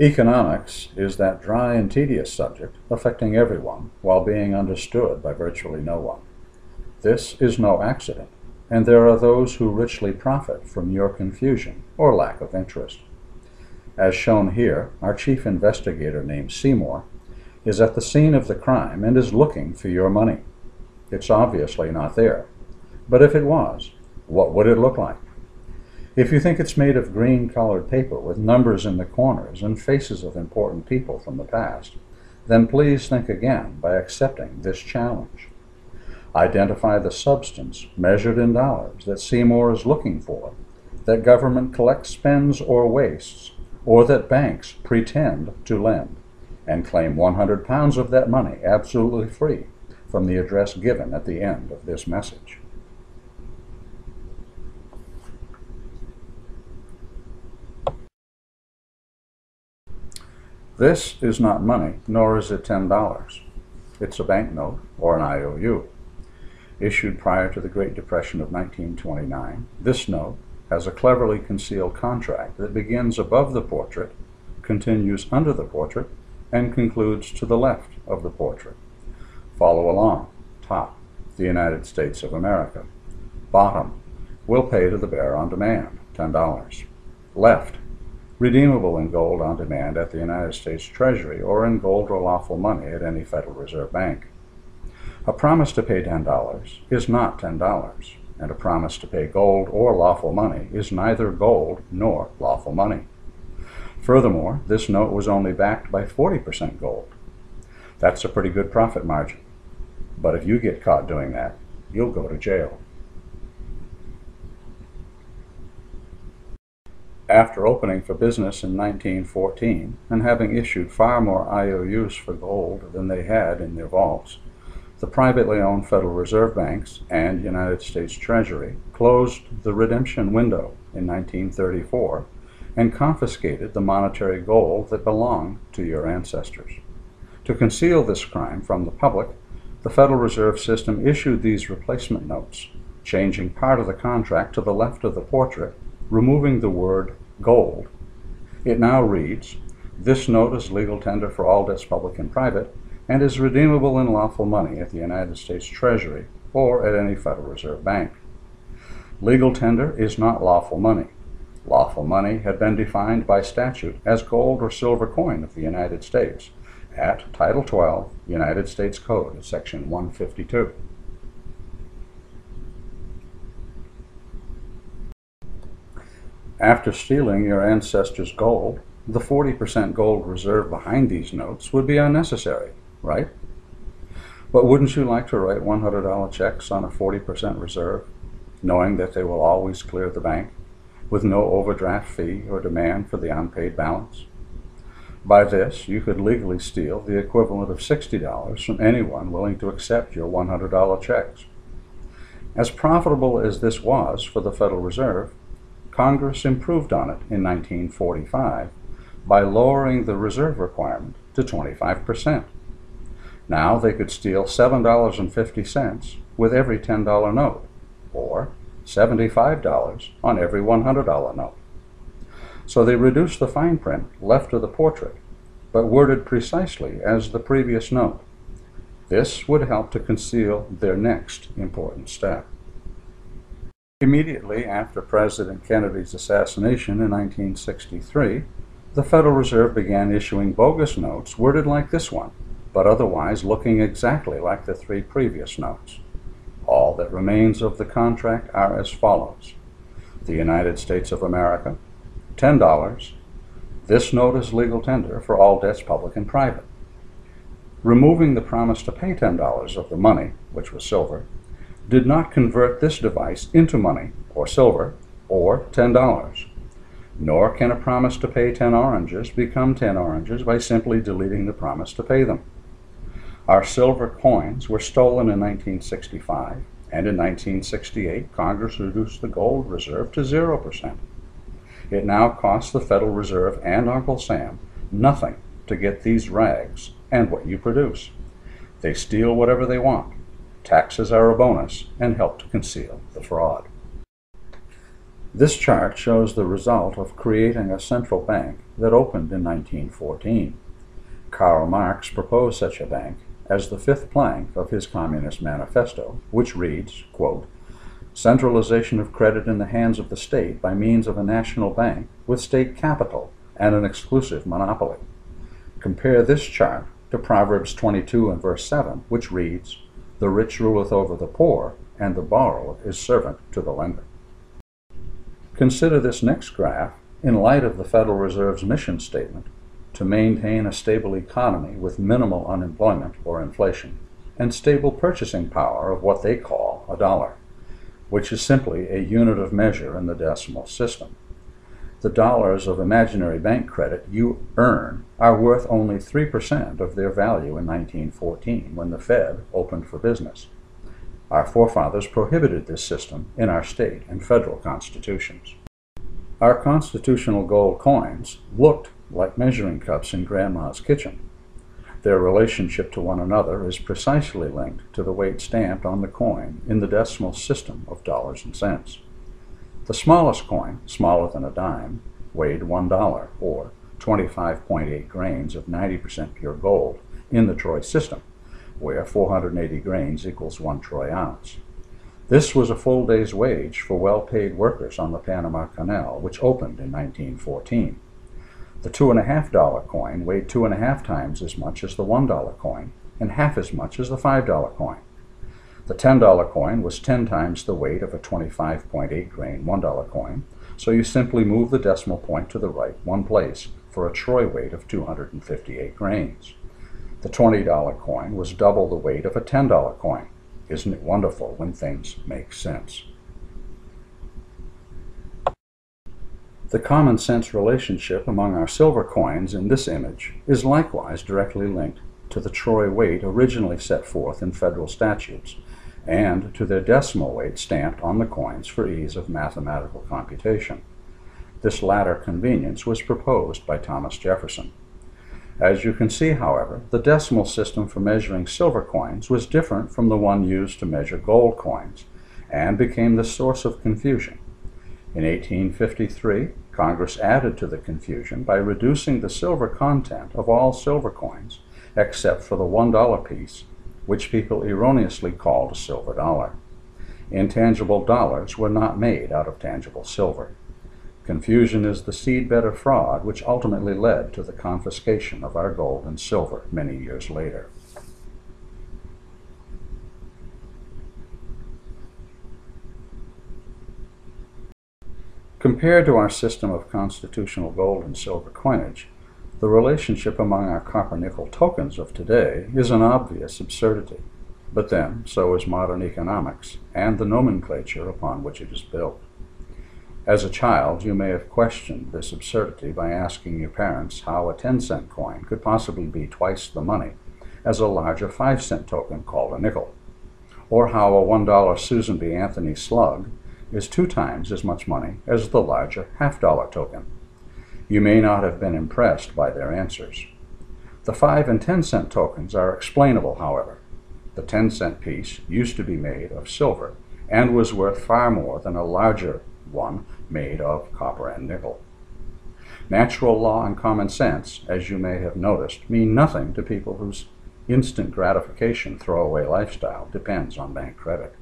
Economics is that dry and tedious subject affecting everyone while being understood by virtually no one. This is no accident, and there are those who richly profit from your confusion or lack of interest. As shown here, our chief investigator named Seymour is at the scene of the crime and is looking for your money. It's obviously not there, but if it was, what would it look like? If you think it's made of green-colored paper with numbers in the corners and faces of important people from the past, then please think again by accepting this challenge. Identify the substance, measured in dollars, that Seymour is looking for, that government collects, spends, or wastes, or that banks pretend to lend, and claim 100 pounds of that money absolutely free from the address given at the end of this message. This is not money, nor is it $10. It's a banknote, or an IOU. Issued prior to the Great Depression of 1929, this note has a cleverly concealed contract that begins above the portrait, continues under the portrait, and concludes to the left of the portrait. Follow along. Top, the United States of America. Bottom, will pay to the bearer on demand, $10. Left, redeemable in gold on demand at the United States Treasury or in gold or lawful money at any Federal Reserve Bank. A promise to pay $10 is not $10, and a promise to pay gold or lawful money is neither gold nor lawful money. Furthermore, this note was only backed by 40% gold. That's a pretty good profit margin. But if you get caught doing that, you'll go to jail. After opening for business in 1914 and having issued far more IOUs for gold than they had in their vaults, the privately owned Federal Reserve Banks and United States Treasury closed the redemption window in 1934 and confiscated the monetary gold that belonged to your ancestors. To conceal this crime from the public, the Federal Reserve System issued these replacement notes, changing part of the contract to the left of the portrait, removing the word gold. It now reads, "This note is legal tender for all debts public and private, and is redeemable in lawful money at the United States Treasury or at any Federal Reserve Bank." Legal tender is not lawful money. Lawful money had been defined by statute as gold or silver coin of the United States at Title 12, United States Code, Section 152. After stealing your ancestors' gold, the 40% gold reserve behind these notes would be unnecessary, right? But wouldn't you like to write $100 checks on a 40% reserve, knowing that they will always clear the bank, with no overdraft fee or demand for the unpaid balance? By this, you could legally steal the equivalent of $60 from anyone willing to accept your $100 checks. As profitable as this was for the Federal Reserve, Congress improved on it in 1945 by lowering the reserve requirement to 25%. Now they could steal $7.50 with every $10 note, or $75 on every $100 note. So they reduced the fine print left of the portrait, but worded precisely as the previous note. This would help to conceal their next important step. Immediately after President Kennedy's assassination in 1963, the Federal Reserve began issuing bogus notes worded like this one, but otherwise looking exactly like the three previous notes. All that remains of the contract are as follows: the United States of America, $10. This note is legal tender for all debts public and private. Removing the promise to pay $10 of the money, which was silver, did not convert this device into money, or silver, or $10. Nor can a promise to pay 10 oranges become 10 oranges by simply deleting the promise to pay them. Our silver coins were stolen in 1965, and in 1968 Congress reduced the gold reserve to 0%. It now costs the Federal Reserve and Uncle Sam nothing to get these rags and what you produce. They steal whatever they want. Taxes are a bonus and help to conceal the fraud. This chart shows the result of creating a central bank that opened in 1914. Karl Marx proposed such a bank as the fifth plank of his Communist Manifesto, which reads, quote, "Centralization of credit in the hands of the state by means of a national bank with state capital and an exclusive monopoly." Compare this chart to Proverbs 22 and verse 7, which reads, "The rich ruleth over the poor, and the borrower is servant to the lender." Consider this next graph in light of the Federal Reserve's mission statement to maintain a stable economy with minimal unemployment or inflation, and stable purchasing power of what they call a dollar, which is simply a unit of measure in the decimal system. The dollars of imaginary bank credit you earn are worth only 3% of their value in 1914 when the Fed opened for business. Our forefathers prohibited this system in our state and federal constitutions. Our constitutional gold coins looked like measuring cups in Grandma's kitchen. Their relationship to one another is precisely linked to the weight stamped on the coin in the decimal system of dollars and cents. The smallest coin, smaller than a dime, weighed $1, or 25.8 grains of 90% pure gold in the troy system, where 480 grains equals 1 troy ounce. This was a full day's wage for well-paid workers on the Panama Canal, which opened in 1914. The $2.50 coin weighed 2.5 times as much as the $1 coin, and half as much as the $5 coin. The $10 coin was 10 times the weight of a 25.8 grain $1 coin, so you simply move the decimal point to the right one place for a troy weight of 258 grains. The $20 coin was double the weight of a $10 coin. Isn't it wonderful when things make sense? The common sense relationship among our silver coins in this image is likewise directly linked to the troy weight originally set forth in federal statutes, and to their decimal weight stamped on the coins for ease of mathematical computation. This latter convenience was proposed by Thomas Jefferson. As you can see, however, the decimal system for measuring silver coins was different from the one used to measure gold coins, and became the source of confusion. In 1853, Congress added to the confusion by reducing the silver content of all silver coins, except for the $1 piece, which people erroneously called a silver dollar. Intangible dollars were not made out of tangible silver. Confusion is the seedbed of fraud which ultimately led to the confiscation of our gold and silver many years later. Compared to our system of constitutional gold and silver coinage, the relationship among our copper-nickel tokens of today is an obvious absurdity. But then, so is modern economics and the nomenclature upon which it is built. As a child, you may have questioned this absurdity by asking your parents how a 10-cent coin could possibly be twice the money as a larger 5-cent token called a nickel, or how a $1 Susan B. Anthony slug is 2 times as much money as the larger half-dollar token. You may not have been impressed by their answers. The 5 and 10-cent tokens are explainable, however. The 10-cent piece used to be made of silver and was worth far more than a larger one made of copper and nickel. Natural law and common sense, as you may have noticed, mean nothing to people whose instant gratification throwaway lifestyle depends on bank credit.